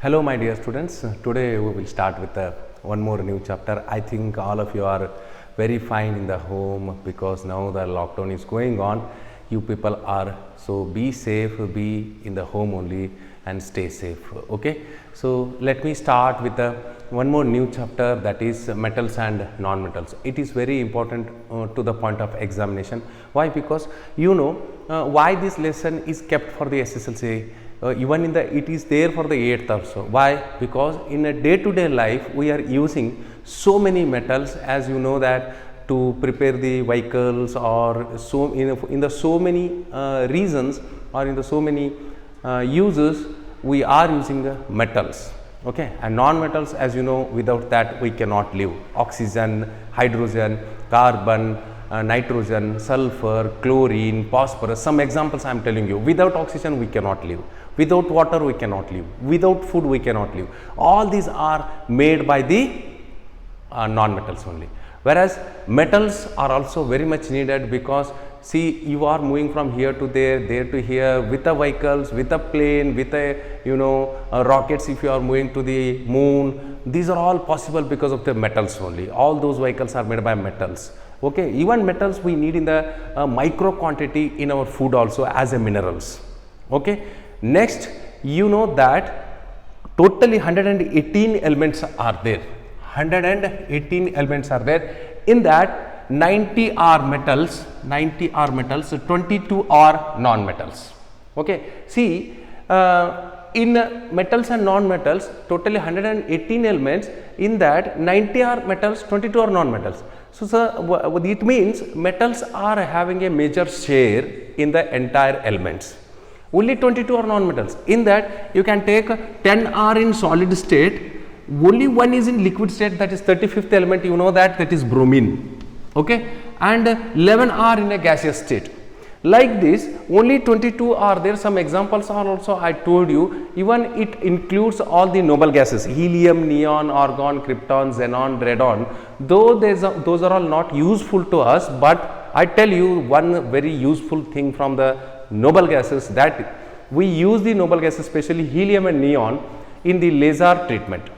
Hello, my dear students. Today we will start with one more new chapter. I think all of you are very fine in the home because now the lockdown is going on. You people are, so be safe, be in the home only and stay safe. Okay. So let me start with one more new chapter, that is metals and non-metals. It is very important to the point of examination. Why? Because you know why this lesson is kept for the SSLC. Even in the it is there for the 8th also. Why? Because in a day to day life we are using so many metals, as you know, that to prepare the vehicles, or so in the so many reasons, or in the so many uses we are using metals. Okay, and non-metals, as you know, without that we cannot live. Oxygen, hydrogen, carbon, nitrogen, sulfur, chlorine, phosphorus. Some examples I am telling you. Without oxygen we cannot live. Without water we cannot live. Without food we cannot live. All these are made by the non-metals only. Whereas metals are also very much needed, because see, you are moving from here to there to here, with the vehicles, with a plane, with a rockets. If you are moving to the moon, these are all possible because of the metals only. All those vehicles are made by metals. Okay, even metals we need in the micro quantity in our food also as a minerals. Okay, next, you know that totally 118 elements are there. 118 elements are there. In that 90 are metals, 22 are non-metals. Okay, see, in metals and non-metals, totally 118 elements. In that 90 are metals, 22 are non-metals. So, sir, it means metals are having a major share in the entire elements. Only 22 are non-metals. In that you can take 10 are in solid state, only one is in liquid state, that is 35th element, you know that is bromine. Okay, and 11 are in a gaseous state. Like this, only 22 are there. Some examples are also I told you. Even it includes all the noble gases: helium, neon, argon, krypton, xenon, radon. Though those are all not useful to us, but I tell you one very useful thing from the noble gases, that we use the noble gases, especially helium and neon, in the laser treatment.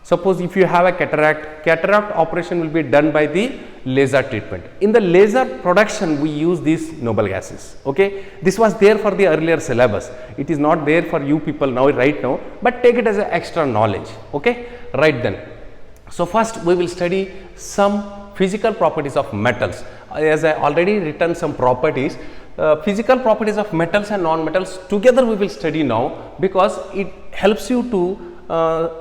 Suppose if you have a cataract operation will be done by the laser treatment. In the laser production we use these noble gases. Okay, this was there for the earlier syllabus. It is not there for you people now, right now, but take it as an extra knowledge. Okay, right then. So first we will study some physical properties of metals. As I already written some properties, physical properties of metals and non-metals together we will study now, because it helps you to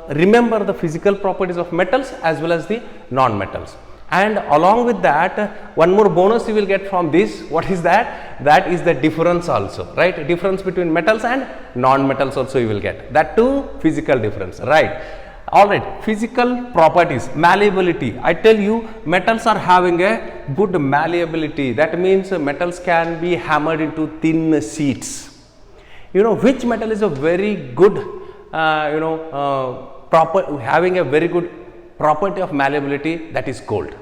remember the physical properties of metals as well as the non-metals. And along with that, one more bonus you will get from this. What is that? That is the difference also, right? Difference between metals and non-metals also you will get. That too, physical difference, right? Alright, physical properties, malleability. I tell you, metals are having a good malleability. That means metals can be hammered into thin sheets. You know which metal is a very good having a very good property of malleability? That is gold.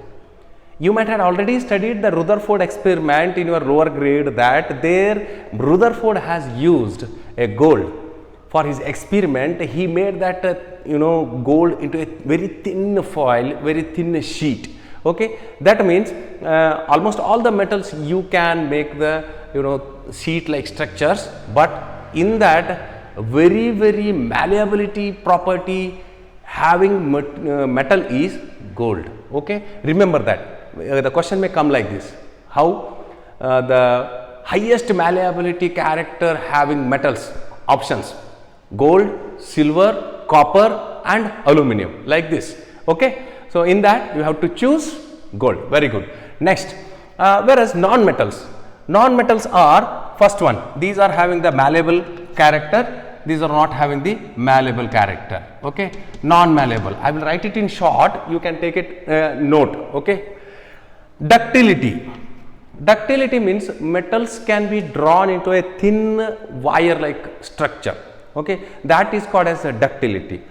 You might have already studied the Rutherford experiment in your lower grade, that there Rutherford has used a gold for his experiment. He made that gold into a very thin foil, very thin sheet. Okay, that means almost all the metals you can make the sheet like structures, but in that very malleability property having metal is gold. Okay, remember that. The question may come like this: how the highest malleability character having metals? Options: gold, silver, copper and aluminum, like this. Okay, so in that you have to choose gold. Very good. Next, whereas non-metals are, first one, these are having the malleable character, these are not having the malleable character. Okay, non-malleable, I will write it in short, you can take it note. Okay, ductility means metals can be drawn into a thin wire like structure. Okay, that is called as a ductility.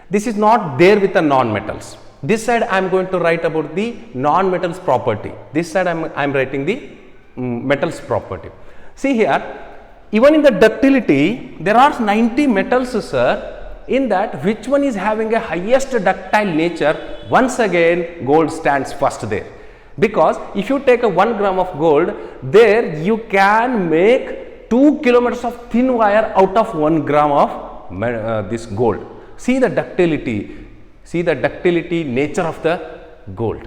This is not there with the non-metals. This side I am going to write about the non-metals property, this side I am writing the metals property. See here, even in the ductility there are 90 metals, sir, In that, which one is having a highest ductile nature? Once again, gold stands first there. Because if you take a 1 gram of gold, there you can make 2 kilometers of thin wire out of 1 gram of this gold. See the ductility nature of the gold.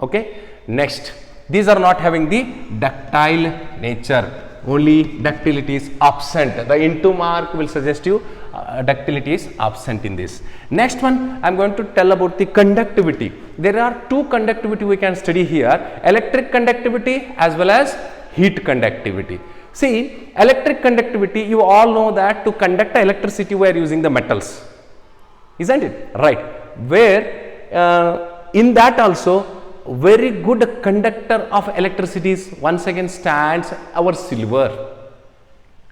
Okay. Next, these are not having the ductile nature, only ductility is absent. The into mark will suggest you ductility is absent in this. Next one, I am going to tell about the conductivity. There are two conductivity we can study here, electric conductivity as well as heat conductivity. See, electric conductivity, you all know that to conduct electricity we are using the metals, isn't it? Right. Where in that also, very good conductor of electricity is once again stands our silver.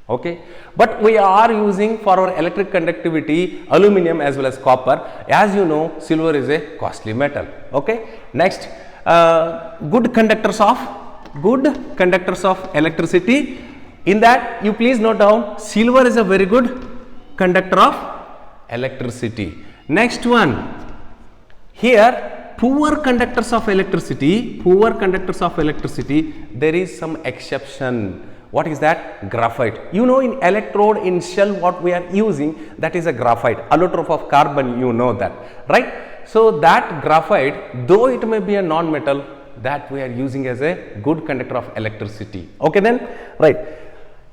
Okay, but we are using for our electric conductivity aluminum as well as copper. As you know, silver is a costly metal. Okay. Next, good conductors of electricity. In that, you please note down, silver is a very good conductor of electricity. Next one, here poor conductors of electricity, there is some exception. What is that? Graphite. You know, in electrode, in shell, what we are using, that is a graphite, allotrope of carbon, you know that, right? So that graphite, though it may be a non-metal, that we are using as a good conductor of electricity. Okay then, right.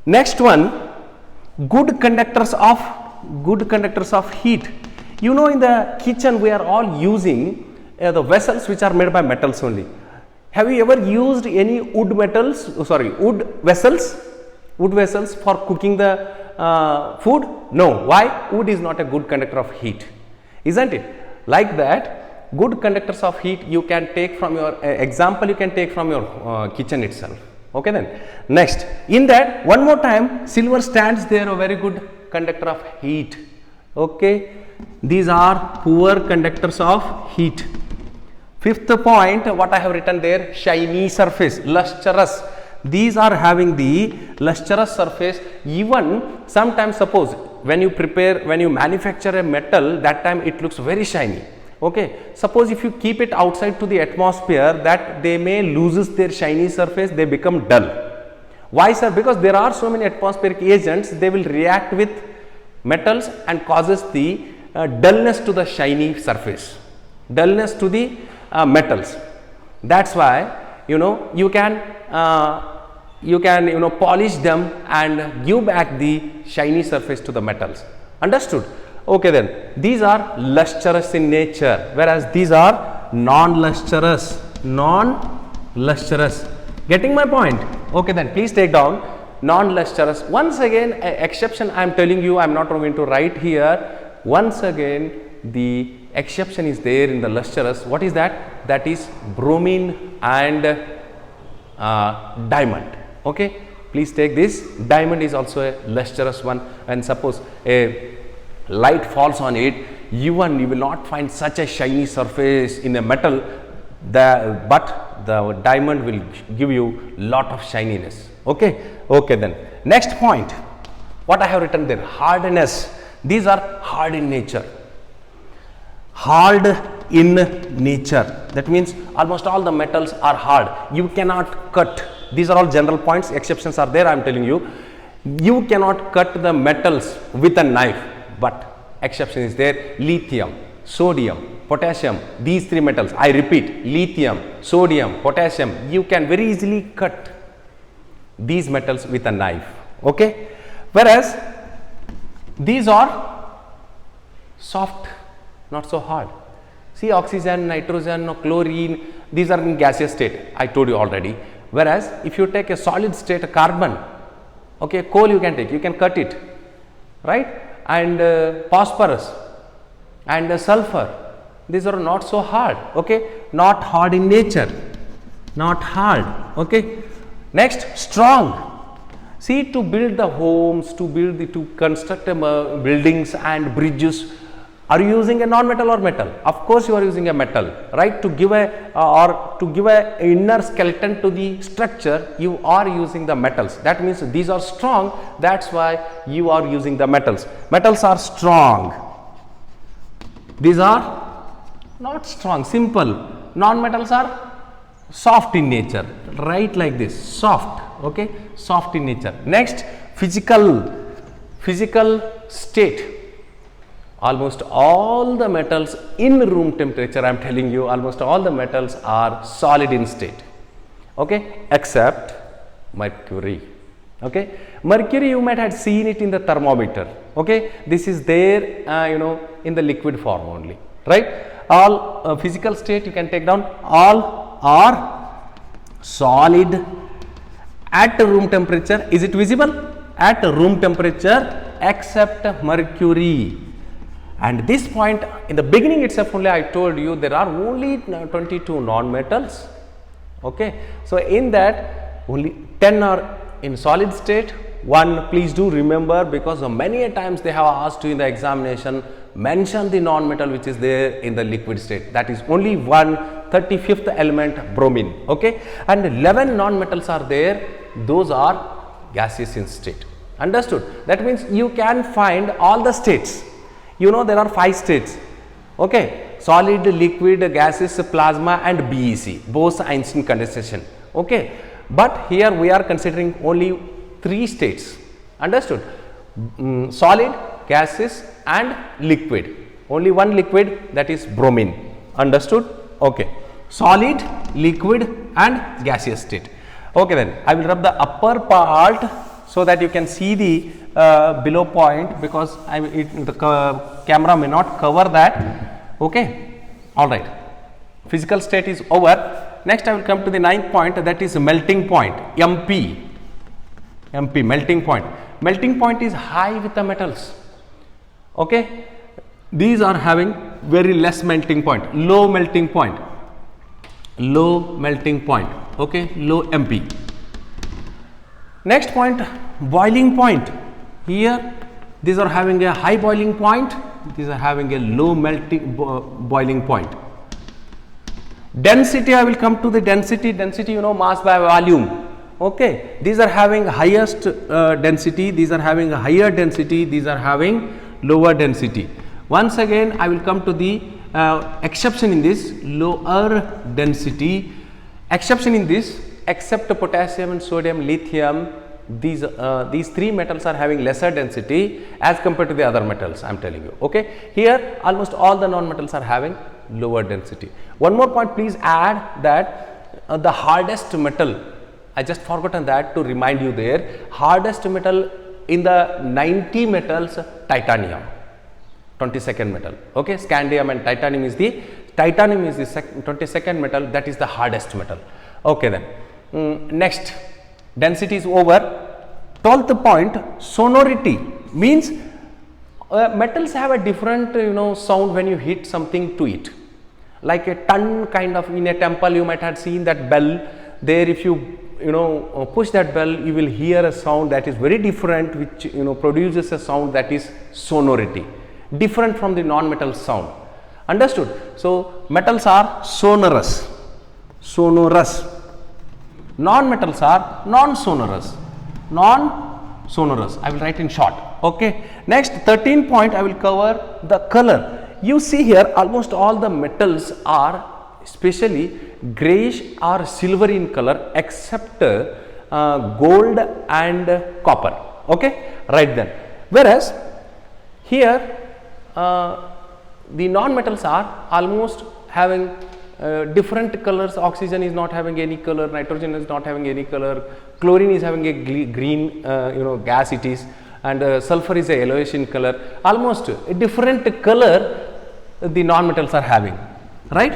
Next one, good conductors of heat. You know, in the kitchen we are all using the vessels which are made by metals only. Have you ever used any wood vessels for cooking the food? No. Why? Wood is not a good conductor of heat, isn't it? Like that, good conductors of heat you can take from your example, you can take from your kitchen itself. Okay then. Next, in that, one more time, silver stands there, a very good conductor of heat. Okay, these are poor conductors of heat. Fifth point, what I have written there, shiny surface, lustrous. These are having the lustrous surface. Even sometimes, suppose when you manufacture a metal, that time it looks very shiny. Okay, suppose if you keep it outside to the atmosphere, that they may loses their shiny surface, they become dull. Why, sir? Because there are so many atmospheric agents, they will react with metals and causes the dullness to the shiny surface, dullness to the metals. That's why you can polish them and give back the shiny surface to the metals. Understood? Okay then, these are lustrous in nature, whereas these are non-lustrous. Getting my point? Okay then, please take down non-lustrous. Once again, exception I am telling you, I am not going to write here. Once again, the exception is there in the lustrous. What is that? That is bromine and diamond. Okay, please take this. Diamond is also a lustrous one, and suppose a light falls on it, you will not find such a shiny surface in a metal, but the diamond will give you lot of shininess. Okay then. Next point, what I have written there, hardness. These are hard in nature. That means almost all the metals are hard, you cannot cut. These are all general points, exceptions are there, I am telling you. You cannot cut the metals with a knife, but exception is there. Lithium, sodium, potassium, these three metals, I repeat, lithium, sodium, potassium, you can very easily cut these metals with a knife. Okay, whereas these are soft, not so hard. See, oxygen, nitrogen, chlorine, these are in gaseous state, I told you already. Whereas if you take a solid state, a carbon, okay, coal you can take, you can cut it, right? And phosphorus and sulfur, these are not so hard. Okay, not hard in nature, not hard. Okay, next, strong. See, to build the homes, to construct buildings and bridges, are you using a non-metal or metal? Of course you are using a metal, right? To give a inner skeleton to the structure, you are using the metals. That means these are strong, that's why you are using the metals. Metals are strong. These are not strong, simple. Non-metals are soft in nature, right, like this, soft, okay, soft in nature. Next, physical state. Almost all the metals in room temperature, I am telling you, almost all the metals are solid in state, okay, except mercury. Okay, mercury you might have seen it in the thermometer. Okay, this is there, in the liquid form only, right? All physical state you can take down. All are solid at room temperature. Is it visible? At room temperature, except mercury. And this point, in the beginning itself only I told you there are only 22 non-metals. Okay, so in that only 10 are in solid state. One, please do remember, because many a times they have asked you in the examination, mention the non-metal which is there in the liquid state. That is only 35th element, bromine. Okay, and 11 non-metals are there. Those are gaseous in state. Understood? That means you can find all the states. You know there are 5 states. Okay, solid, liquid, gaseous, plasma, and BEC, Bose-Einstein condensation. Okay, but here we are considering only 3 states. Understood? Solid, gaseous, and liquid. Only one liquid, that is bromine. Understood? Okay. Solid, liquid, and gaseous state. Okay, then I will rub the upper part so that you can see the below point, because the camera may not cover that. Okay, all right. Physical state is over. Next I will come to the 9th point, that is melting point, MP, melting point. Melting point is high with the metals. Okay, these are having very less melting point, low melting point, okay, low MP. Next point, boiling point. Here these are having a high boiling point, these are having a low melting boiling point. Density, I will come to the density, mass by volume. Okay, these are having highest density, these are having a higher density, these are having lower density. Once again I will come to the exception in this, lower density. Exception in this, except potassium and sodium, lithium, these 3 metals are having lesser density as compared to the other metals, I am telling you. Okay, here almost all the non-metals are having lower density. One more point, please add that the hardest metal, I just forgotten that to remind you there, hardest metal in the 90 metals, titanium, 22nd metal. Okay, scandium and titanium is the 22nd metal, that is the hardest metal. Okay, then next, density is over. 12th point, sonority, means metals have a different sound when you hit something to it, like a ton kind of. In a temple you might have seen that bell there. If you push that bell, you will hear a sound that is very different, which produces a sound that is sonority, different from the non-metal sound. Understood? So metals are sonorous. Non-metals are non-sonorous. I will write in short. Okay. Next, 13 point, I will cover the color. You see here almost all the metals are especially grayish or silvery in color, except gold and copper. Okay, right then. Whereas here the non-metals are almost having different colors. Oxygen is not having any color, nitrogen is not having any color, chlorine is having a green gas it is, and sulfur is a yellowish in color. Almost a different color the non-metals are having, right?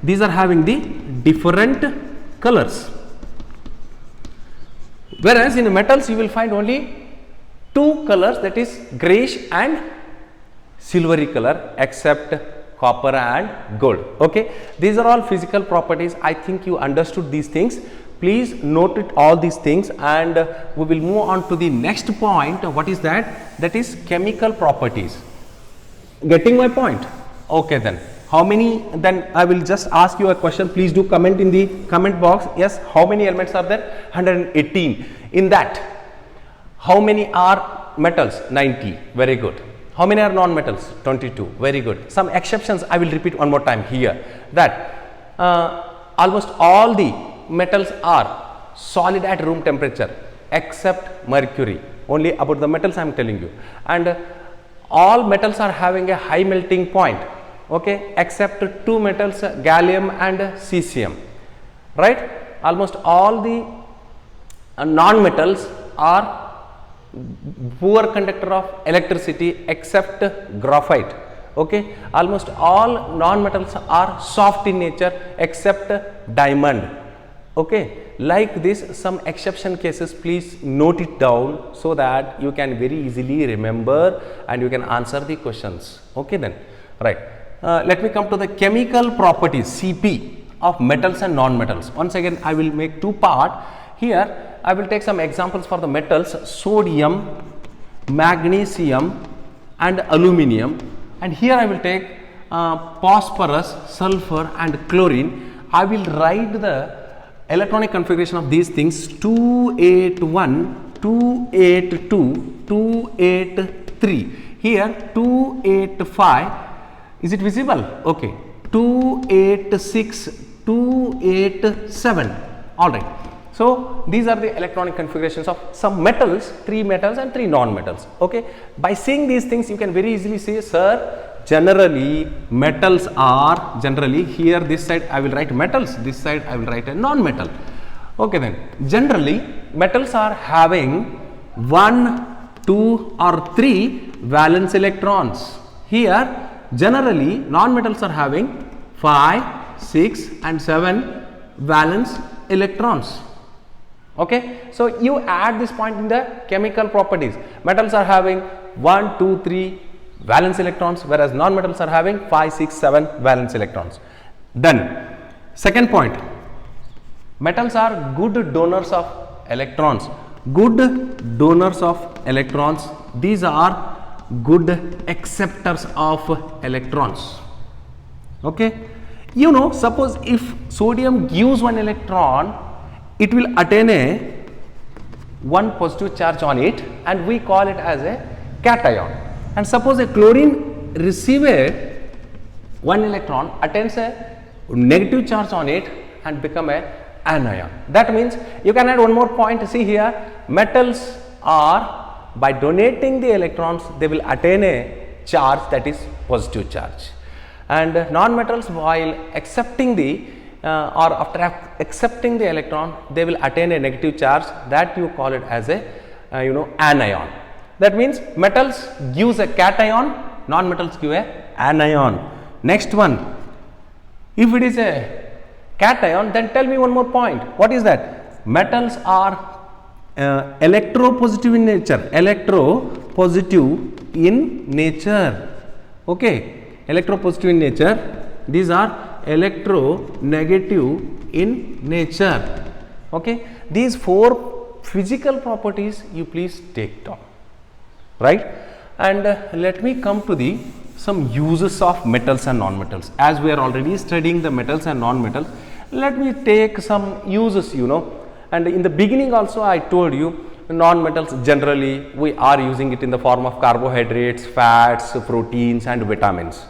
These are having the different colors. Whereas in metals you will find only 2 colors, that is grayish and silvery color, except copper and gold. Okay, these are all physical properties. I think you understood these things. Please note it, all these things, and we will move on to the next point. What is that? That is chemical properties. Getting my point? Okay, then how many? Then I will just ask you a question. Please do comment in the comment box. Yes, how many elements are there? 118. In that, how many are metals? 90. Very good. How many are non-metals? 22. Very good. Some exceptions I will repeat one more time here, that almost all the metals are solid at room temperature except mercury. Only about the metals I am telling you. And all metals are having a high melting point, okay, except two metals, gallium and cesium, right? Almost all the non-metals are poor conductor of electricity except graphite, okay. Almost all non-metals are soft in nature except diamond, okay. Like this, some exception cases, please note it down so that you can very easily remember and you can answer the questions, okay. Then right, let me come to the chemical properties CP of metals and non-metals. Once again I will make two parts. Here I will take some examples for the metals: sodium, magnesium and aluminum, and here I will take phosphorus, sulfur and chlorine. I will write the electronic configuration of these things: 281, 282, 283. Here 285, is it visible? Okay. 286, 287. All right. So these are the electronic configurations of some metals, 3 metals and 3 non-metals, okay. By seeing these things you can very easily say, sir, generally metals are, generally here this side I will write metals, this side I will write a non-metal, okay. Then generally metals are having 1, 2 or 3 valence electrons. Here generally non-metals are having 5, 6 and 7 valence electrons, okay. So you add this point in the chemical properties. Metals are having 1, 2, 3 valence electrons, whereas non-metals are having 5, 6, 7 valence electrons. Then second point, metals are good donors of electrons. Good donors of electrons. These are good acceptors of electrons, okay. You know, suppose if sodium gives 1 electron, it will attain a 1 positive charge on it and we call it as a cation. And suppose a chlorine receive a 1 electron, attains a negative charge on it and become a anion. That means you can add one more point. See here, metals are, by donating the electrons, they will attain a charge, that is positive charge. And non-metals, while accepting the or after accepting the electron, they will attain a negative charge, that you call it as a anion. That means metals gives a cation, non-metals give a anion. Next one, if it is a cation, then tell me one more point. What is that? Metals are electropositive in nature. Electropositive in nature, okay. Electropositive in nature. These are electronegative in nature, okay. These 4 physical properties you please take down, right. And let me come to the some uses of metals and non-metals. As we are already studying the metals and non-metals, let me take some uses, and in the beginning also I told you, non-metals generally we are using it in the form of carbohydrates, fats, proteins and vitamins.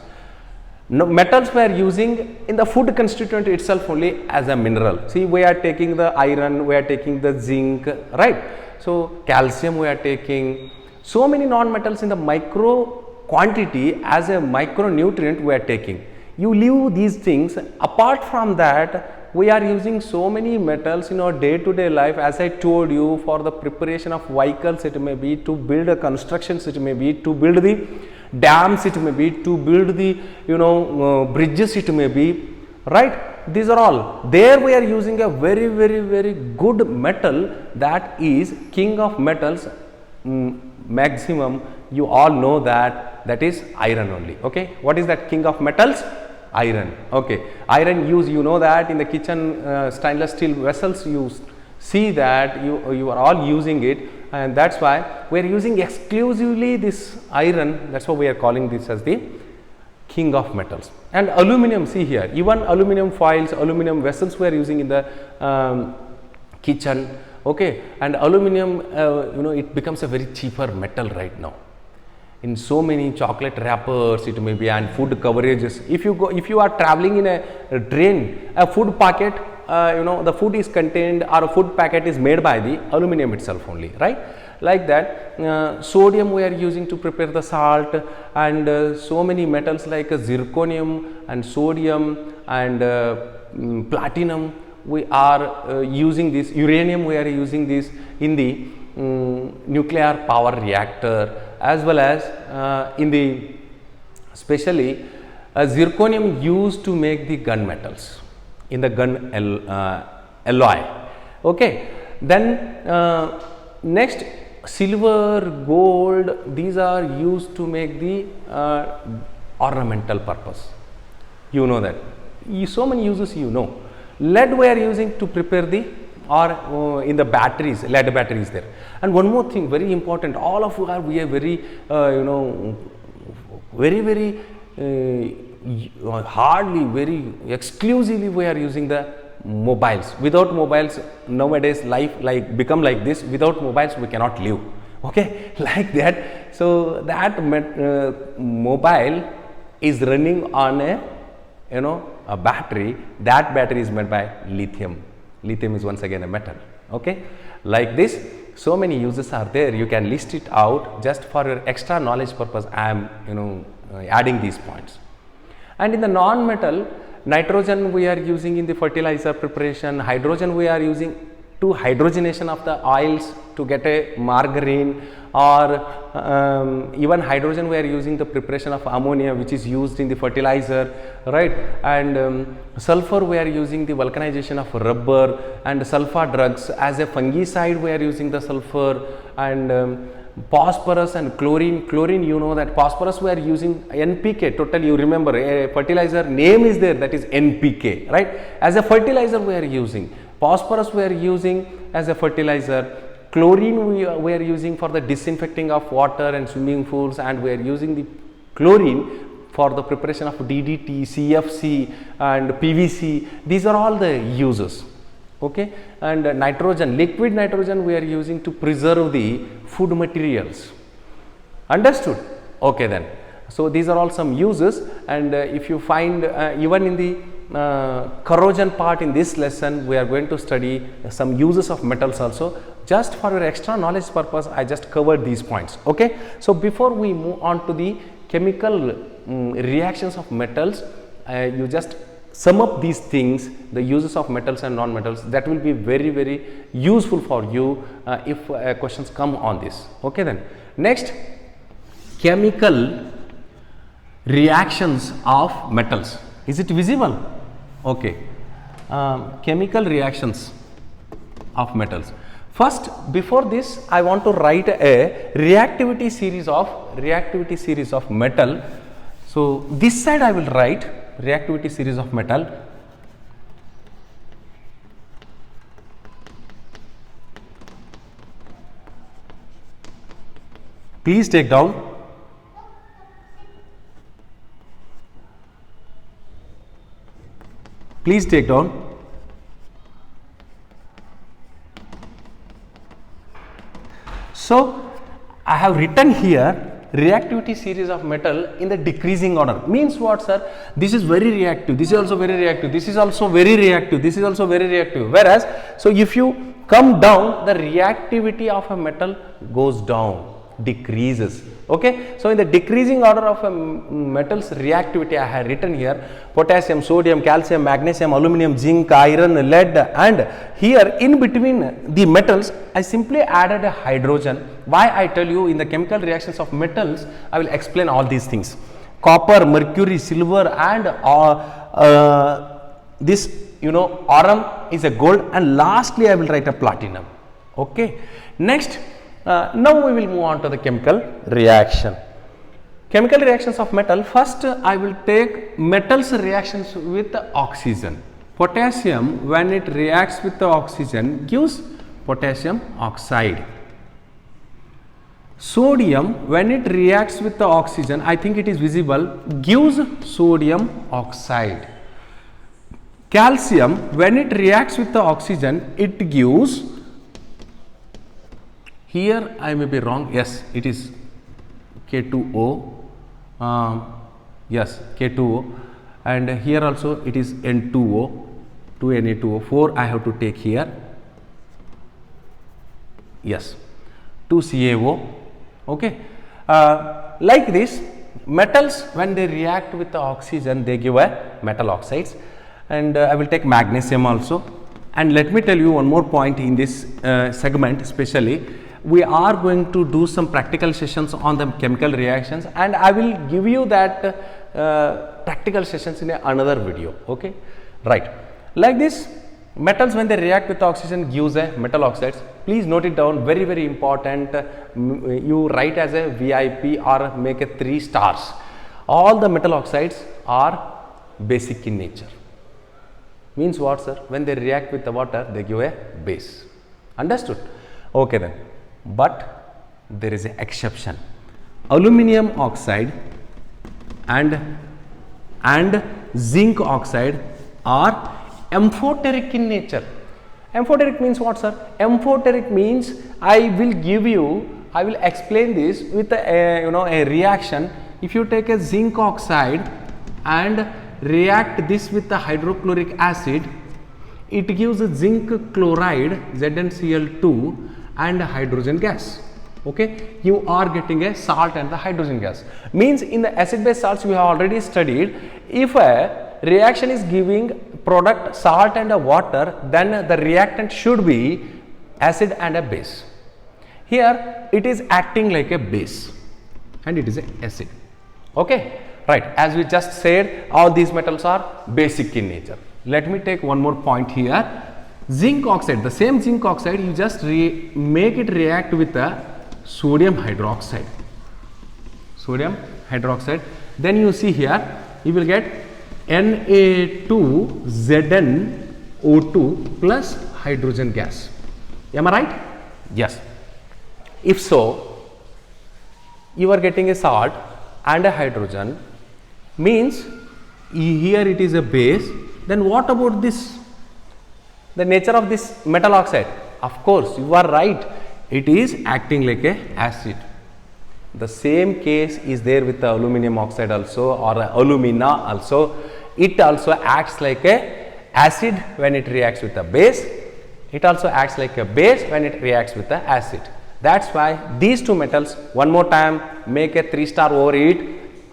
No, metals we are using in the food constituent itself only as a mineral. See, we are taking the iron, we are taking the zinc, right. So calcium we are taking. So many non-metals in the micro quantity as a micronutrient we are taking. You leave these things. Apart from that, we are using so many metals in our day-to-day life, as I told you, for the preparation of vehicles, it may be to build a constructions, it may be to build the dams, it may be to build the bridges, it may be, right. These are all there. We are using a very good metal, that is king of metals, maximum you all know that is iron only, okay. What is that king of metals? Iron, okay. Iron use, that in the kitchen stainless steel vessels, you see that you are all using it, and that's why we are using exclusively this iron. That's why we are calling this as the king of metals. And aluminum, see here, even aluminum foils, aluminum vessels we are using in the kitchen, okay. And aluminum, it becomes a very cheaper metal right now. in so many chocolate wrappers, it may be, and food coverages. If you are traveling in a train, a food packet, the food is contained, or a food packet is made by the aluminum itself only, right? Like that, sodium we are using to prepare the salt, and so many metals like zirconium and sodium and platinum, we are using this. Uranium we are using this in the nuclear power reactor, as well as in the especially zirconium used to make the gun metals in the gun alloy. Okay, then next, silver, gold, these are used to make the ornamental purpose. You know that. So many uses you know. Lead we are using to prepare the, or in the batteries, lead batteries there. And one more thing very important, all of we are very hardly, very exclusively we are using the mobiles. Without mobiles, nowadays life become like this. Without mobiles we cannot live. Okay, like that. So that mobile is running on a battery. That battery is made by lithium. Lithium is once again a metal. Okay, like this, so many uses are there. You can list it out. Just for your extra knowledge purpose, I am adding these points. And in the non-metal, nitrogen we are using in the fertilizer preparation. Hydrogen we are using to hydrogenation of the oils to get a margarine, or even hydrogen we are using the preparation of ammonia, which is used in the fertilizer, right? And sulfur we are using the vulcanization of rubber, and sulfur drugs as a fungicide we are using the sulfur, and phosphorus and chlorine, you know that phosphorus we are using NPK. Totally, you remember a fertilizer name is there, that is NPK, right? As a fertilizer we are using phosphorus, we are using as a fertilizer. Chlorine we are using for the disinfecting of water and swimming pools, and we are using the chlorine for the preparation of DDT, CFC and PVC. These are all the uses. Okay, and nitrogen, liquid nitrogen we are using to preserve the food materials. Understood? Okay then. So these are all some uses, and if you find even in the corrosion part in this lesson, we are going to study some uses of metals also. Just for your extra knowledge purpose, I just covered these points. Okay, so before we move on to the chemical reactions of metals, you just sum up these things, the uses of metals and non-metals. That will be very useful for you if questions come on this. Okay then. Next, chemical reactions of metals. Is it visible? Okay. Chemical reactions of metals. First, before this, I want to write a reactivity series of metal. So this side I will write reactivity series of metal. Please take down. Please take down. So I have written here reactivity series of metal in the decreasing order. Means what, sir? This is very reactive, this is also very reactive, this is also very reactive, this is also very reactive. Whereas, so if you come down, the reactivity of a metal goes down, decreases. Okay, so in the decreasing order of a metal's reactivity, I have written here potassium, sodium, calcium, magnesium, aluminum, zinc, iron, lead, and here in between the metals I simply added a hydrogen. Why? I tell you, in the chemical reactions of metals I will explain all these things. Copper, mercury, silver, and this aurum is a gold, and lastly I will write a platinum. Okay, next. Now we will move on to the chemical reaction. Chemical reactions of metal. First, I will take metals reactions with oxygen. Potassium, when it reacts with the oxygen, gives potassium oxide. Sodium, when it reacts with the oxygen, I think it is visible, gives sodium oxide. Calcium, when it reacts with the oxygen, it gives, here I may be wrong, yes, it is K2O, yes, K2O, and here also it is N2O, 2Na2O4 I have to take here, yes, 2CaO, okay. Like this, metals when they react with the oxygen they give a metal oxides, and I will take magnesium also. And let me tell you one more point in this segment, especially we are going to do some practical sessions on the chemical reactions, and I will give you that practical sessions in another video, okay, right. Like this, metals when they react with oxygen gives a metal oxides. Please note it down, very very important. You write as a VIP or make a 3 stars. All the metal oxides are basic in nature. Means what, sir? When they react with the water, they give a base. Understood? Okay then. But there is an exception. Aluminium oxide and zinc oxide are amphoteric in nature. Amphoteric means what, sir? Amphoteric means I will explain this with a a reaction. If you take a zinc oxide and react this with the hydrochloric acid, it gives a zinc chloride ZnCl2 and hydrogen gas. Okay, you are getting a salt and the hydrogen gas. Means in the acid base salts we have already studied, if a reaction is giving product salt and a water, then the reactant should be acid and a base. Here it is acting like a base and it is an acid. Okay, right. As we just said, all these metals are basic in nature. Let me take one more point here. Zinc oxide, the same zinc oxide, you just make it react with the sodium hydroxide. Sodium hydroxide. Then you see here, you will get Na2ZnO2 plus hydrogen gas. Am I right? Yes. If so, you are getting a salt and a hydrogen, means here it is a base. Then what about this? The nature of this metal oxide? Of course, you are right. It is acting like a acid. The same case is there with the aluminum oxide also, or alumina also. It also acts like a acid when it reacts with a base. It also acts like a base when it reacts with the acid. That's why these two metals, one more time, make a 3 star over it.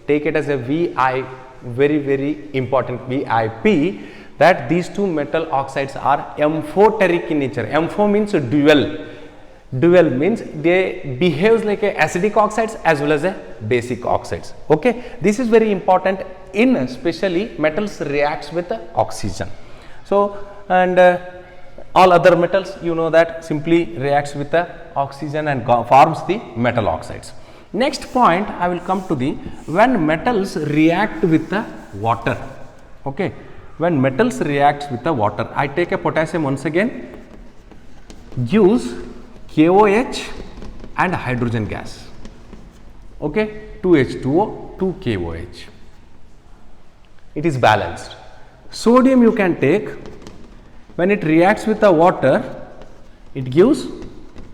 Take it as a VI, very very important VIP, that these two metal oxides are amphoteric in nature. Ampho means dual. Dual means they behave like a acidic oxides as well as a basic oxides. Okay, this is very important in especially metals reacts with the oxygen. So, and all other metals, you know that simply reacts with the oxygen and forms the metal oxides. Next point I will come to the when metals react with the water. Okay, when metals reacts with the water, I take a potassium once again, gives KOH and hydrogen gas. Okay, 2H2O, 2 KOH. It is balanced. Sodium you can take, when it reacts with the water, it gives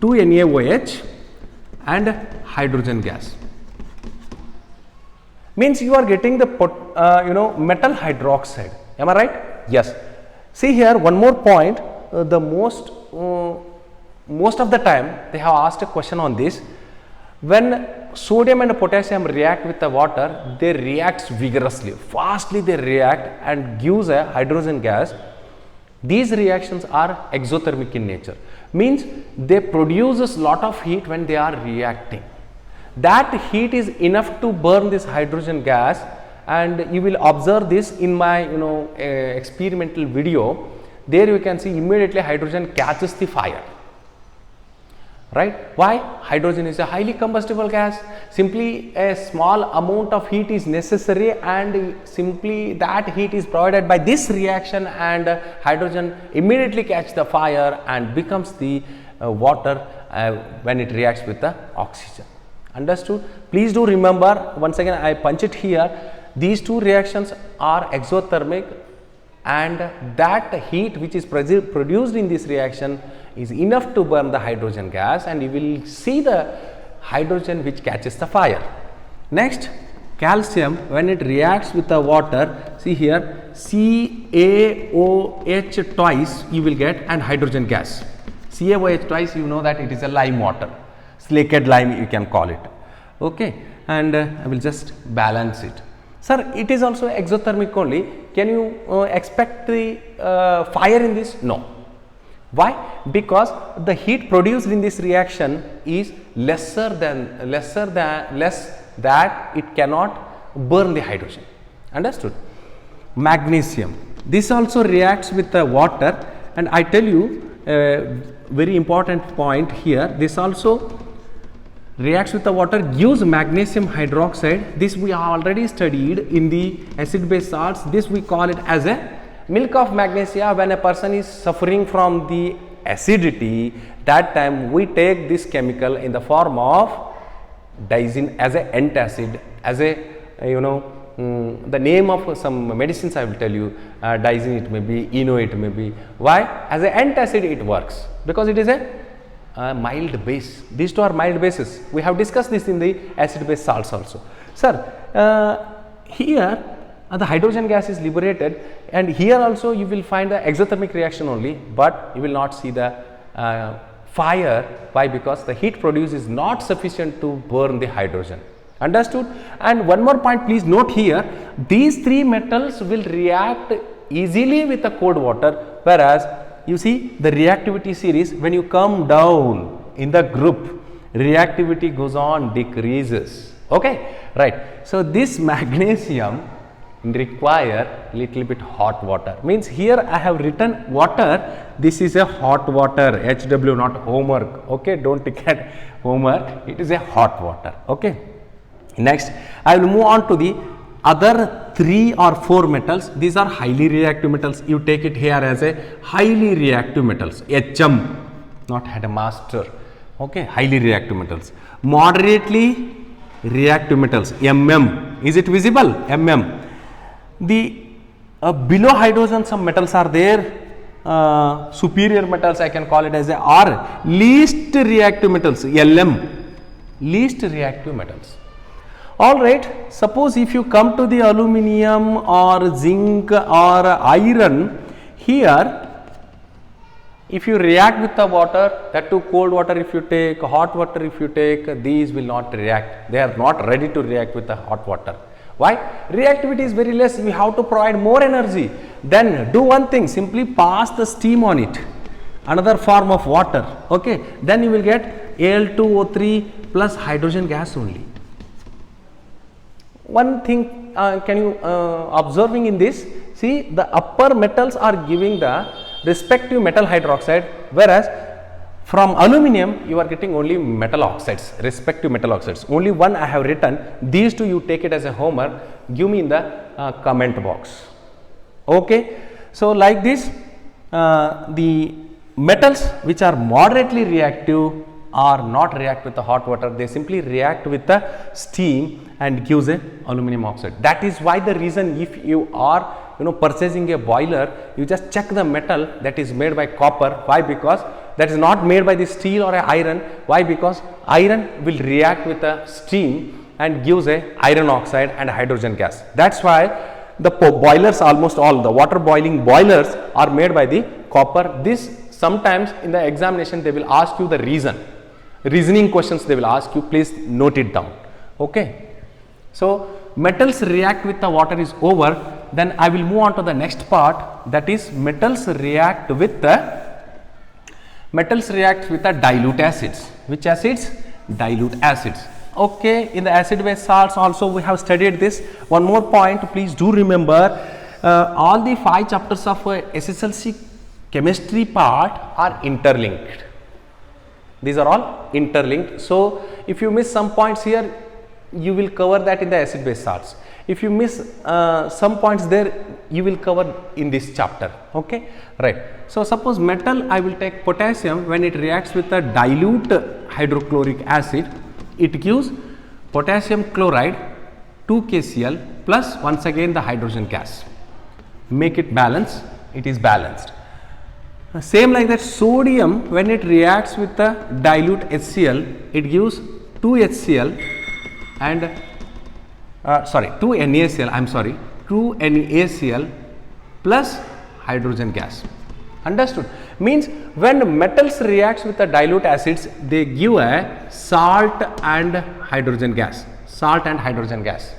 2 NaOH and hydrogen gas. Means you are getting the metal hydroxide. Am I right? Yes. See here one more point. The most of the time they have asked a question on this. When sodium and potassium react with the water, they react vigorously, fastly they react and gives a hydrogen gas. These reactions are exothermic in nature, means they produce a lot of heat when they are reacting. That heat is enough to burn this hydrogen gas, and you will observe this in my experimental video. There you can see immediately hydrogen catches the fire. Right? Why? Hydrogen is a highly combustible gas. Simply a small amount of heat is necessary, and simply that heat is provided by this reaction, and hydrogen immediately catches the fire and becomes the water when it reacts with the oxygen. Understood? Please do remember, once again I punch it here, these two reactions are exothermic, and that heat which is produced in this reaction is enough to burn the hydrogen gas, and you will see the hydrogen which catches the fire. Next, calcium, when it reacts with the water, see here CaOH twice you will get, and hydrogen gas. CaOH twice, you know that it is a lime water, slaked lime you can call it. Okay, and I will just balance it. Sir, it is also exothermic only. Can you expect the fire in this? No. Why? Because the heat produced in this reaction is less that it cannot burn the hydrogen. Understood? Magnesium. This also reacts with the water, and I tell you a very important point here. This also reacts with the water, gives magnesium hydroxide. This we have already studied in the acid base salts. This we call it as a milk of magnesia. When a person is suffering from the acidity, that time we take this chemical in the form of diazine as a antacid, as a the name of some medicines I will tell you, diazine it may be, eno it may be. Why? As an antacid it works, because it is a mild base. These two are mild bases. We have discussed this in the acid base salts also. Sir, here the hydrogen gas is liberated, and here also you will find the exothermic reaction only, but you will not see the fire. Why? Because the heat produced is not sufficient to burn the hydrogen. Understood? And one more point, please note here, these three metals will react easily with the cold water, whereas you see the reactivity series, when you come down in the group, reactivity goes on, decreases. Okay, right. So this magnesium require little bit hot water. Means here I have written water, this is a hot water, HW, not homework. Okay, don't get homework, it is a hot water. Okay. Next, I will move on to the other 3 or 4 metals. These are highly reactive metals. You take it here as a highly reactive metals. HM, not had a master. Okay, highly reactive metals. Moderately reactive metals. MM. Is it visible? MM. The below hydrogen some metals are there. Superior metals I can call it as a R. Least reactive metals. LM. Least reactive metals. Alright, suppose if you come to the aluminum or zinc or iron, here if you react with the water, that too cold water if you take, hot water if you take, these will not react. They are not ready to react with the hot water. Why? Reactivity is very less, we have to provide more energy. Then do one thing, simply pass the steam on it, another form of water. Okay, then you will get Al2O3 plus hydrogen gas only. One thing can you observing in this, see the upper metals are giving the respective metal hydroxide, whereas from aluminum you are getting only metal oxides, respective metal oxides. Only one I have written, these two you take it as a homework, give me in the comment box. Okay, so like this the metals which are moderately reactive are not react with the hot water, they simply react with the steam and gives a aluminum oxide. That is why the reason, if you are purchasing a boiler, you just check the metal that is made by copper. Why? Because that is not made by the steel or a iron. Why? Because iron will react with the steam and gives a iron oxide and hydrogen gas. That's why the boilers, almost all the water boiling boilers are made by the copper. This sometimes in the examination they will ask you the reasoning questions they will ask you, please note it down. Okay, so metals react with the water is over. Then I will move on to the next part, that is metals react with the dilute acids. Which acids? Dilute acids. Okay, in the acid base salts also we have studied this. One more point, please do remember, all the 5 chapters of SSLC chemistry part are interlinked. These are all interlinked. So if you miss some points here, you will cover that in the acid base salts. If you miss some points there, you will cover in this chapter. Okay, right. So suppose metal, I will take potassium. When it reacts with a dilute hydrochloric acid, it gives potassium chloride 2 KCl plus once again the hydrogen gas. Make it balance, it is balanced. Same like that, sodium, when it reacts with the dilute HCl, it gives 2 HCl and sorry, 2 NaCl, I'm sorry, 2 NaCl plus hydrogen gas. Understood? Means when metals reacts with the dilute acids, they give a salt and hydrogen gas. Salt and hydrogen gas.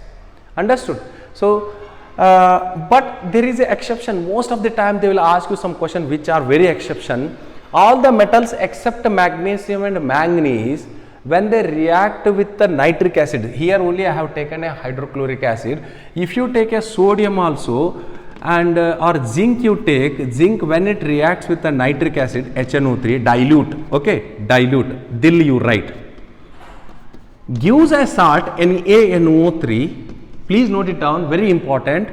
Understood? So, but there is an exception. Most of the time they will ask you some question which are very exception. All the metals except magnesium and manganese, when they react with the nitric acid, here only I have taken a hydrochloric acid. If you take a sodium also and or zinc, you take zinc, when it reacts with the nitric acid HNO3, dilute, okay, dilute, dil you write, gives a salt NaNO3, please note it down, very important,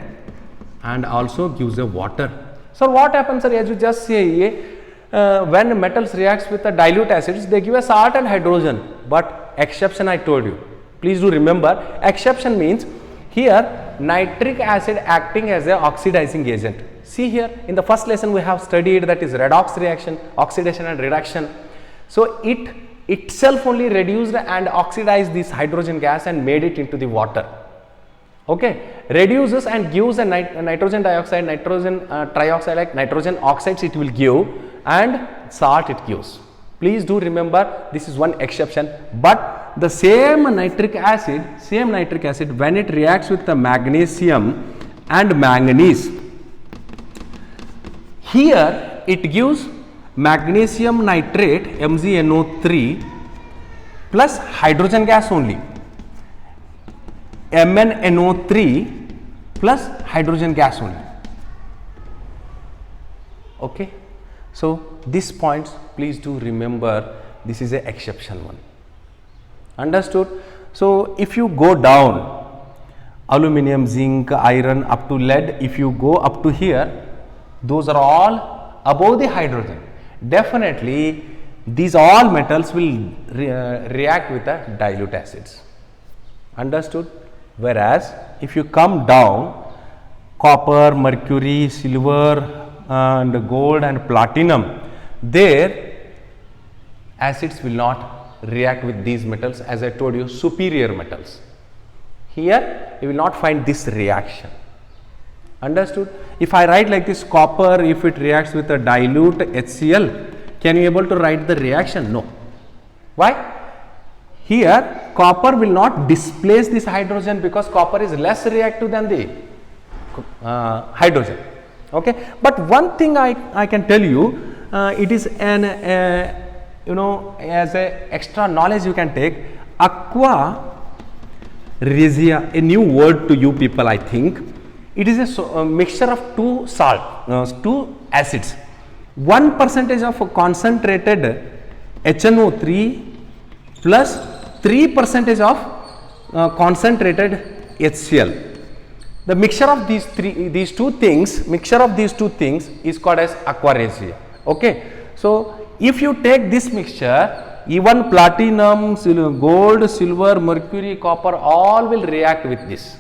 and also gives a water. So what happens, sir, as you just say, when metals reacts with the dilute acids, they give a salt and hydrogen, but exception I told you, please do remember, exception means here nitric acid acting as a oxidizing agent. See here in the first lesson we have studied, that is redox reaction, oxidation and reduction. So it itself only reduced and oxidized this hydrogen gas and made it into the water. Okay, reduces and gives a nitrogen dioxide, nitrogen trioxide, like nitrogen oxides it will give, and salt it gives. Please do remember, this is one exception, but the same nitric acid when it reacts with the magnesium and manganese, here it gives magnesium nitrate MgNO3 plus hydrogen gas only, MnNO3 plus hydrogen gas only. Okay, so these points please do remember, this is a exception one. Understood? So if you go down, aluminum, zinc, iron up to lead, if you go up to here, those are all above the hydrogen. Definitely these all metals will react with the dilute acids. Understood? Whereas if you come down, copper, mercury, silver and gold and platinum, their acids will not react with these metals, as I told you, superior metals. Here you will not find this reaction. Understood? If I write like this, copper, if it reacts with a dilute HCl, can you able to write the reaction? No. Why? Here copper will not displace this hydrogen because copper is less reactive than the hydrogen. Okay, but one thing I can tell you, it is an you know, as a extra knowledge you can take, aqua regia, a new word to you people, I think. It is a mixture of two two acids. 1% of concentrated HNO3 plus 3% of concentrated HCl. The mixture of these two things is called as aqua regia. Okay, so if you take this mixture, even platinum, gold, silver, mercury, copper, all will react with this.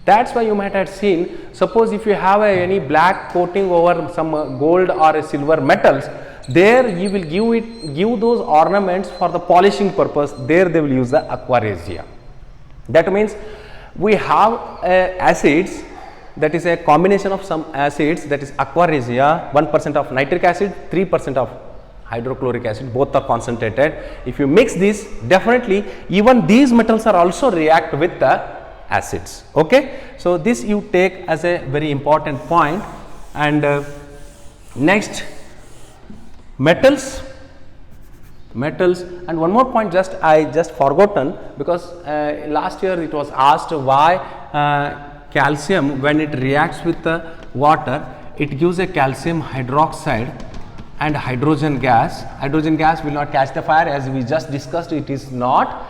That's why you might have seen, suppose if you have any black coating over some gold or silver metals, there you will give those ornaments for the polishing purpose. There they will use the aqua regia. That means we have acids, that is a combination of some acids, that is aqua regia, 1% of nitric acid, 3% of hydrochloric acid, both are concentrated. If you mix this, definitely even these metals are also react with the acids. Okay, so this you take as a very important point. And next, metals, and one more point, I just forgotten, because last year it was asked why calcium, when it reacts with the water, it gives a calcium hydroxide and hydrogen gas. Hydrogen gas will not catch the fire, as we just discussed. It is not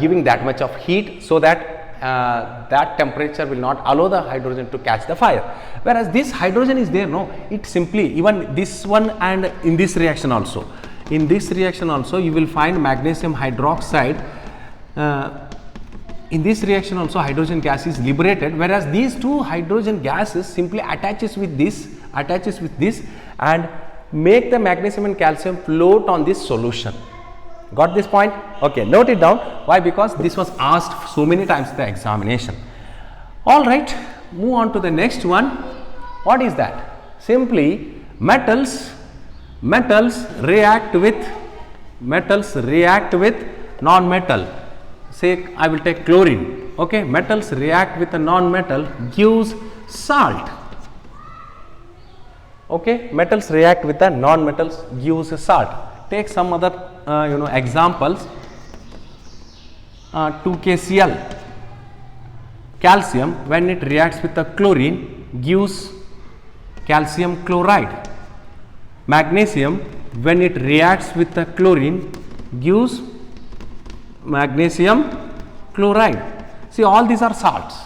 giving that much of heat, so that that temperature will not allow the hydrogen to catch the fire. Whereas this hydrogen is there, no, it simply, even this one, and in this reaction also, you will find magnesium hydroxide. In this reaction also hydrogen gas is liberated, whereas these two hydrogen gases simply attaches with this and make the magnesium and calcium float on this solution. Got this point? Okay, note it down. Why? Because this was asked so many times in the examination. All right, move on to the next one. What is that? Simply metals react with non-metal. Say I will take chlorine. Okay, metals react with a non-metal, gives salt. Okay, metals react with the non-metals, gives salt. Take some other examples. 2KCl, calcium, when it reacts with the chlorine, gives calcium chloride. Magnesium, when it reacts with the chlorine, gives magnesium chloride. See, all these are salts.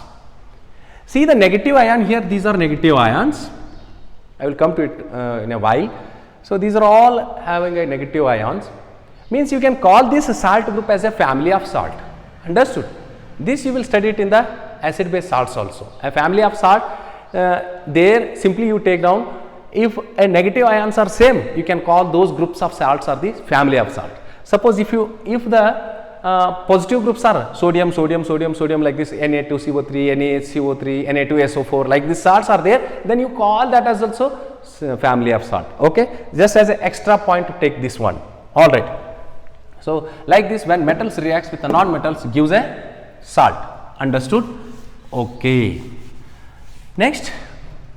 See the negative ion here, these are negative ions. I will come to it in a while. So these are all having a negative ions. Means you can call this salt group as a family of salt. Understood? This you will study it in the acid base salts also. A family of salt, there simply you take down, if a negative ions are same, you can call those groups of salts are the family of salt. Suppose if the positive groups are sodium like this, Na2CO3, NaHCO3, Na2SO4, like these salts are there, then you call that as also family of salt. Okay, just as an extra point to take this one. All right. So like this, when metals reacts with the non-metals, gives a salt. Understood? Okay. Next,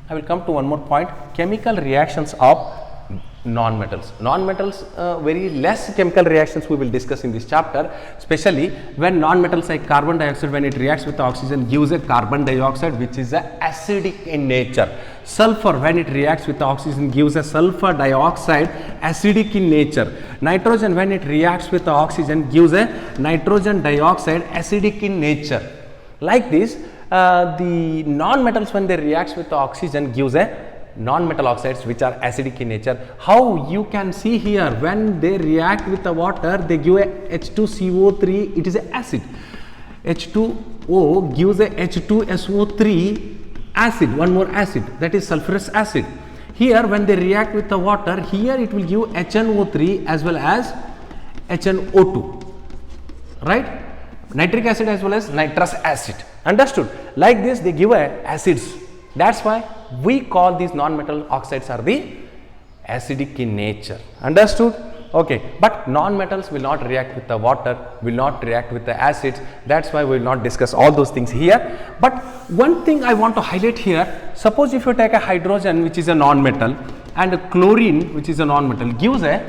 I will come to one more point. Chemical reactions of non-metals. Non-metals, very less chemical reactions we will discuss in this chapter, especially when non-metals like carbon dioxide, when it reacts with oxygen, gives a carbon dioxide which is acidic in nature. Sulfur, when it reacts with oxygen, gives a sulfur dioxide, acidic in nature. Nitrogen, when it reacts with oxygen, gives a nitrogen dioxide, acidic in nature. Like this, the non-metals, when they react with oxygen, gives a non-metal oxides which are acidic in nature. How you can see here, when they react with the water, they give a H2CO3, it is an acid. H2O gives a H2SO3 acid, one more acid, that is sulfurous acid. Here when they react with the water, here it will give HNO3 as well as HNO2, right? Nitric acid as well as nitrous acid. Understood? Like this they give acids. That's why we call these non-metal oxides are the acidic in nature. Understood? Okay, but non-metals will not react with the water, will not react with the acids. That's why we will not discuss all those things here. But one thing I want to highlight here, suppose if you take a hydrogen which is a non-metal and a chlorine which is a non-metal, gives a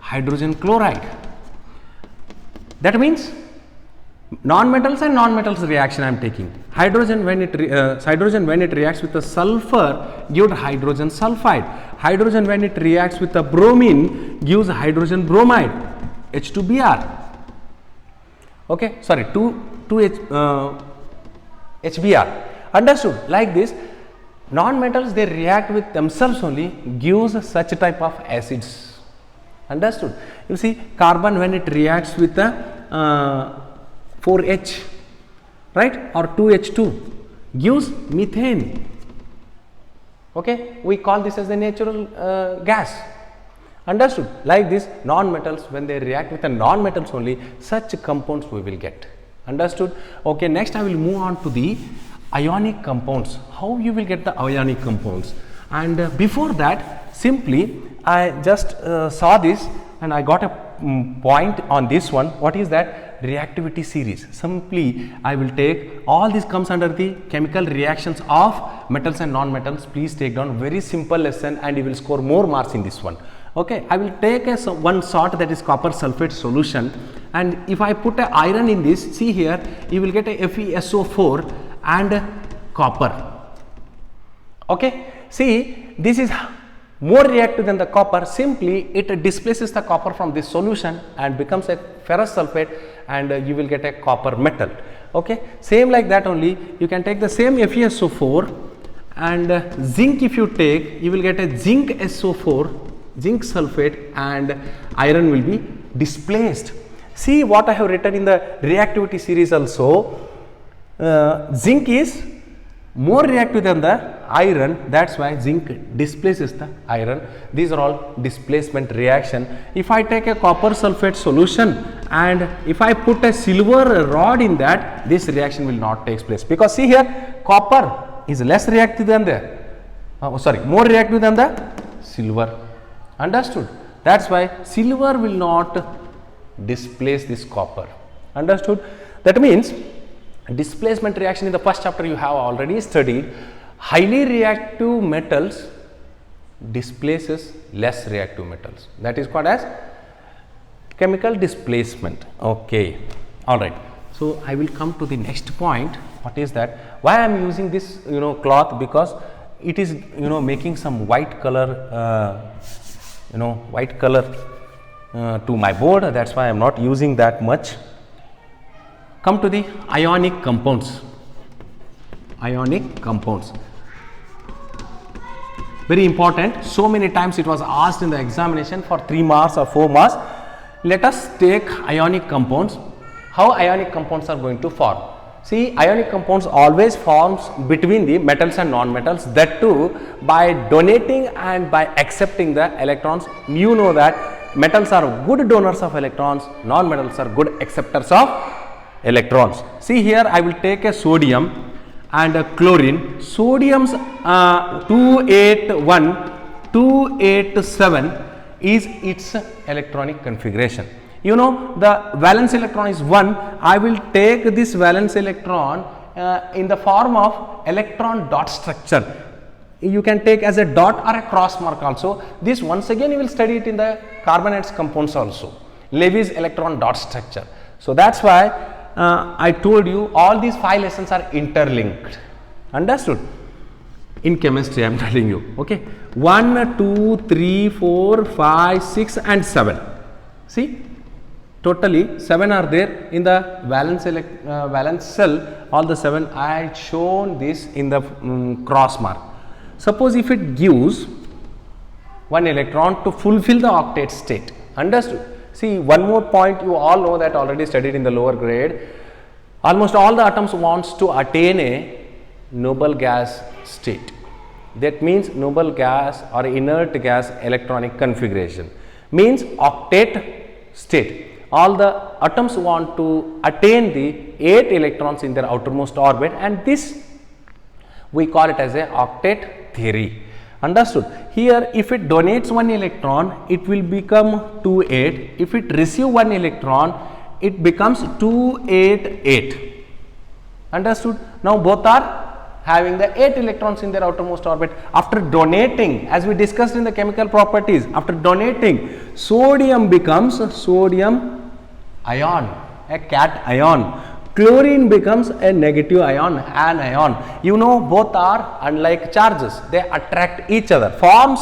hydrogen chloride. That means non-metals and non-metals reaction I am taking. Hydrogen when it reacts with the sulfur, gives hydrogen sulfide. Hydrogen when it reacts with the bromine, gives hydrogen bromide, H2Br. Okay, sorry, 2HBr. Understood? Like this, non-metals they react with themselves only, gives such type of acids. Understood? You see, carbon when it reacts with the 4H, right, or 2H2, gives methane. Okay, we call this as the natural gas. Understood? Like this, non-metals when they react with the non-metals only, such compounds we will get. Understood? Okay, next I will move on to the ionic compounds. How you will get the ionic compounds? And before that, simply I just saw this and I got a point on this one. What is that? Reactivity series. Simply I will take all this comes under the chemical reactions of metals and non-metals. Please take down, very simple lesson and you will score more marks in this one. Okay, I will take one salt, that is copper sulfate solution, and if I put a iron in this, see here you will get a FeSO4 and copper. Okay, see this is more reactive than the copper. Simply it displaces the copper from this solution and becomes a ferrous sulfate, and you will get a copper metal. Okay, same like that only you can take the same FeSO4 and zinc. If you take, you will get a zinc SO4, zinc sulfate, and iron will be displaced. See what I have written in the reactivity series also. Zinc is more reactive than the iron, that's why zinc displaces the iron. These are all displacement reaction. If I take a copper sulfate solution and if I put a silver rod in that, this reaction will not take place, because see here, copper is less reactive than the more reactive than the silver. Understood? That's why silver will not displace this copper. Understood? That means displacement reaction in the first chapter you have already studied. Highly reactive metals displaces less reactive metals. That is called as chemical displacement. Okay. All right. So I will come to the next point. What is that? Why I am using this cloth? Because it is making some white color to my board. That's why I am not using that much. Come to the ionic compounds. Ionic compounds. Very important. So many times it was asked in the examination for 3 marks or 4 marks. Let us take ionic compounds. How ionic compounds are going to form? See, ionic compounds always forms between the metals and non-metals, that too by donating and by accepting the electrons. You know that metals are good donors of electrons, non-metals are good acceptors of electrons. See here, I will take a sodium and a chlorine. Sodium's 281, 287 is its electronic configuration. You know, the valence electron is 1. I will take this valence electron in the form of electron dot structure. You can take as a dot or a cross mark also. This once again you will study it in the carbonates compounds also. Levy's electron dot structure. So that's why I told you all these 5 lessons are interlinked. Understood? In chemistry I am telling you. Okay. 1, 2, 3, 4, 5, 6 and 7. See, totally 7 are there in the valence cell. All the 7 I had shown this in the cross mark. Suppose if it gives 1 electron to fulfill the octet state. Understood? See, one more point, you all know that already studied in the lower grade. Almost all the atoms wants to attain a noble gas state. That means noble gas or inert gas electronic configuration. Means octet state. All the atoms want to attain the 8 electrons in their outermost orbit, and this we call it as a octet theory. Understood? Here if it donates 1 electron, it will become 288. If it receive 1 electron, it becomes 288. Understood? Now both are having the 8 electrons in their outermost orbit. After donating, as we discussed in the chemical properties, after donating, sodium becomes sodium ion, a cation. Chlorine becomes a negative ion, an ion. You know, both are unlike charges. They attract each other, forms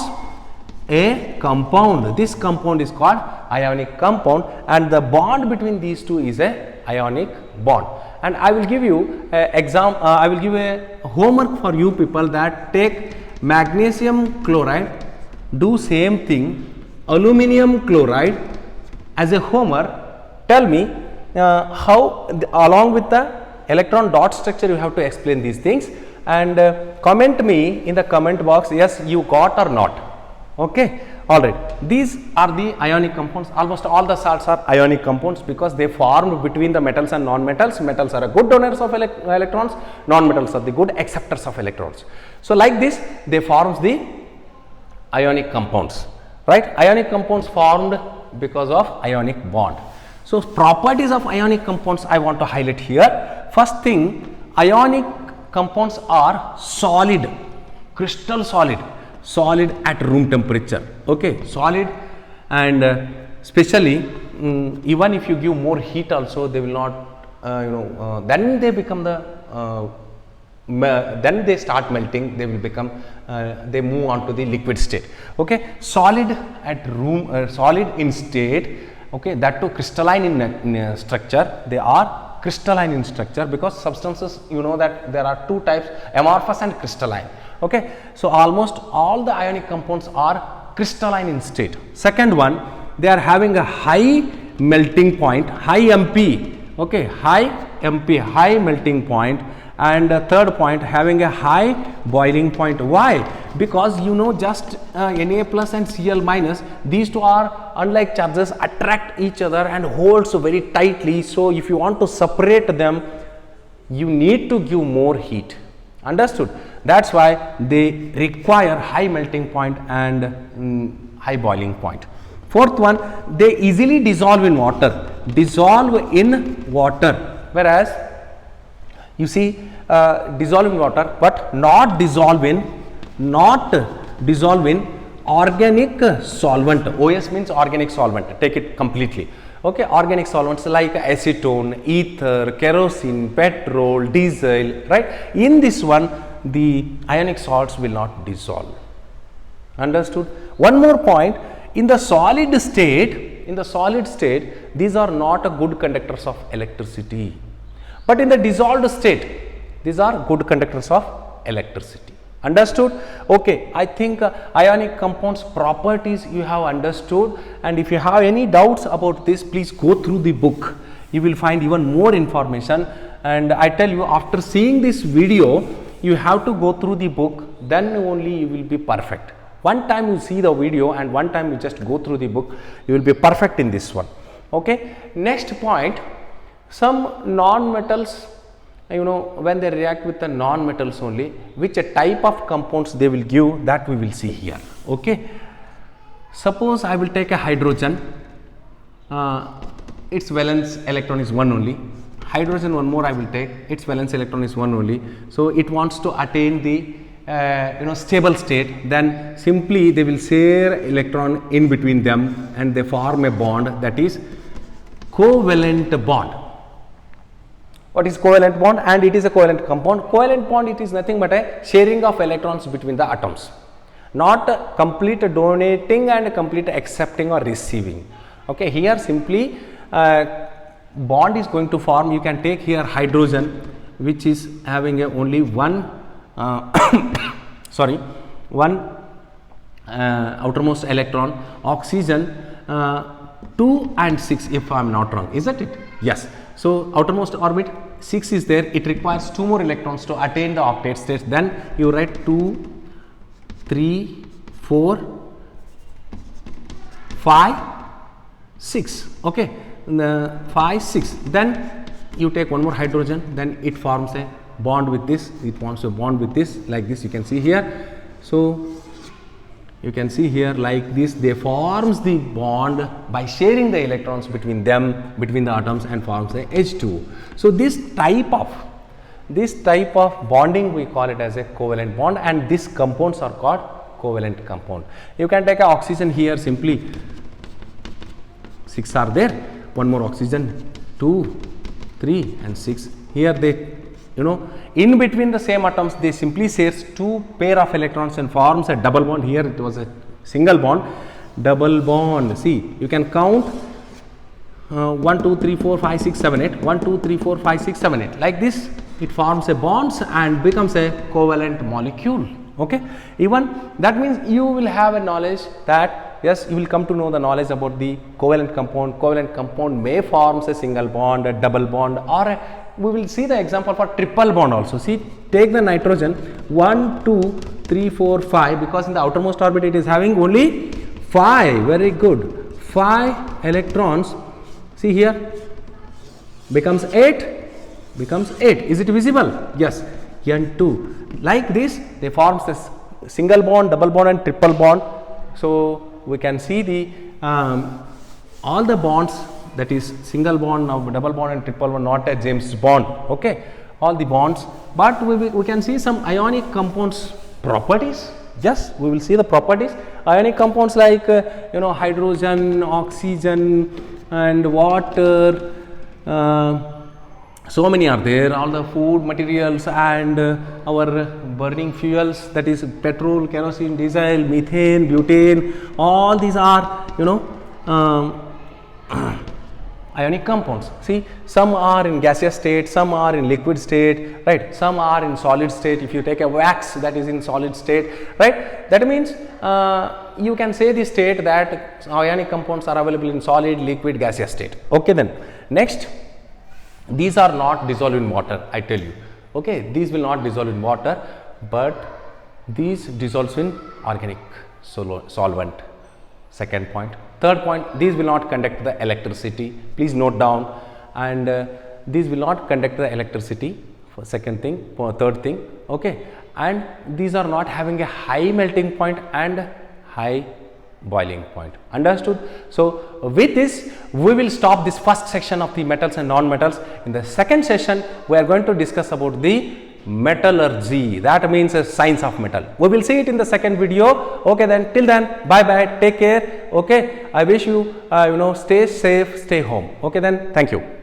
a compound. This compound is called ionic compound, and the bond between these two is a ionic bond. And I will give you I will give a homework for you people, that take magnesium chloride, do same thing, aluminum chloride as a homework. Tell me how along with the electron dot structure you have to explain these things, and comment me in the comment box, yes you got or not. Okay. Alright, these are the ionic compounds. Almost all the salts are ionic compounds because they formed between the metals and non-metals. Metals are a good donors of electrons, non-metals are the good acceptors of electrons. So like this they forms the ionic compounds, right? Ionic compounds formed because of ionic bond. So properties of ionic compounds I want to highlight here. First thing, ionic compounds are solid, crystal solid at room temperature. Okay, solid, and especially even if you give more heat also, they will not then they become the then they start melting, they will become they move on to the liquid state. Okay, solid at room solid in state. Okay, that too crystalline in structure. They are crystalline in structure because substances, you know that there are 2 types, amorphous and crystalline. Okay, so almost all the ionic compounds are crystalline in state. Second one, they are having a high melting point, high MP. Okay, high MP, high melting point, And third point, having a high boiling point. Why? Because you know, just Na plus and Cl minus, these two are unlike charges, attract each other and holds very tightly. So if you want to separate them, you need to give more heat. Understood? That's why they require high melting point and high boiling point. Fourth one, they easily dissolve in water. Dissolve in water, whereas you see dissolve in water, but not dissolve in organic solvent. OS means organic solvent. Take it completely. Okay, organic solvents like acetone, ether, kerosene, petrol, diesel, right? In this one, the ionic salts will not dissolve. Understood? One more point, in the solid state, these are not a good conductors of electricity. But in the dissolved state, these are good conductors of electricity. Understood? Okay, I think ionic compounds properties you have understood, and if you have any doubts about this, please go through the book. You will find even more information, and I tell you, after seeing this video, you have to go through the book, then only you will be perfect. One time you see the video and one time you just go through the book, you will be perfect in this one. Okay. Next point, some non-metals, you know, when they react with the non-metals only, which a type of compounds they will give, that we will see here. Okay. Suppose I will take a hydrogen, its valence electron is 1 only. Hydrogen, one more I will take, its valence electron is 1 only. So it wants to attain the stable state, then simply they will share electron in between them and they form a bond, that is covalent bond. What is covalent bond? And it is a covalent compound. Covalent bond, it is nothing but a sharing of electrons between the atoms, not complete donating and complete accepting or receiving. Okay, here simply bond is going to form. You can take here hydrogen, which is having only one outermost electron. Oxygen 2 and 6, if I am not wrong, isn't it? Yes. So outermost orbit 6 is there, it requires 2 more electrons to attain the octet state. Then you write 2, 3, 4, 5, 6. Okay, 5, 6. Then you take one more hydrogen, then it forms a bond with this, it forms a bond with this, like this you can see here. So you can see here like this, they forms the bond by sharing the electrons between them, between the atoms, and forms a H2. So this type of bonding we call it as a covalent bond, and these compounds are called covalent compound. You can take a oxygen here, simply 6 are there, one more oxygen, 2, 3 and 6. Here they, in between the same atoms, they simply shares 2 pair of electrons and forms a double bond. Here it was a single bond, double bond. See, you can count 1, 2, 3, 4, 5, 6, 7, 8, 1, 2, 3, 4, 5, 6, 7, 8. Like this, it forms a bonds and becomes a covalent molecule. Okay. Even that means you will have a knowledge that, yes, you will come to know the knowledge about the covalent compound. Covalent compound may forms a single bond, a double bond, or we will see the example for triple bond also. See, take the nitrogen 1, 2, 3, 4, 5, because in the outermost orbit it is having only 5. Very good. 5 electrons. See here, becomes 8. Is it visible? Yes. N2. Like this, they forms this single bond, double bond, and triple bond. So we can see the all the bonds, that is single bond, now double bond and triple bond, not a James Bond. Okay, all the bonds, but we can see some ionic compounds properties. Yes, we will see the properties. Ionic compounds like hydrogen, oxygen and water, so many are there. All the food materials and our burning fuels, that is petrol, kerosene, diesel, methane, butane, all these are ionic compounds. See, some are in gaseous state, some are in liquid state, right? Some are in solid state. If you take a wax, that is in solid state, right? That means you can say the state that ionic compounds are available in solid, liquid, gaseous state. Okay, then next, these are not dissolved in water, I tell you. Okay, these will not dissolve in water, but these dissolves in organic solvent. Second point. Third point, these will not conduct the electricity. Please note down. And these will not conduct the electricity. For second thing. For third thing. Okay. And these are not having a high melting point and high boiling point. Understood? So with this, we will stop this first section of the metals and non-metals. In the second session, we are going to discuss about the metallurgy, that means a science of metal. We will see it in the second video. Okay, then till then, bye bye, take care. Okay, I wish you stay safe, stay home. Okay, then thank you.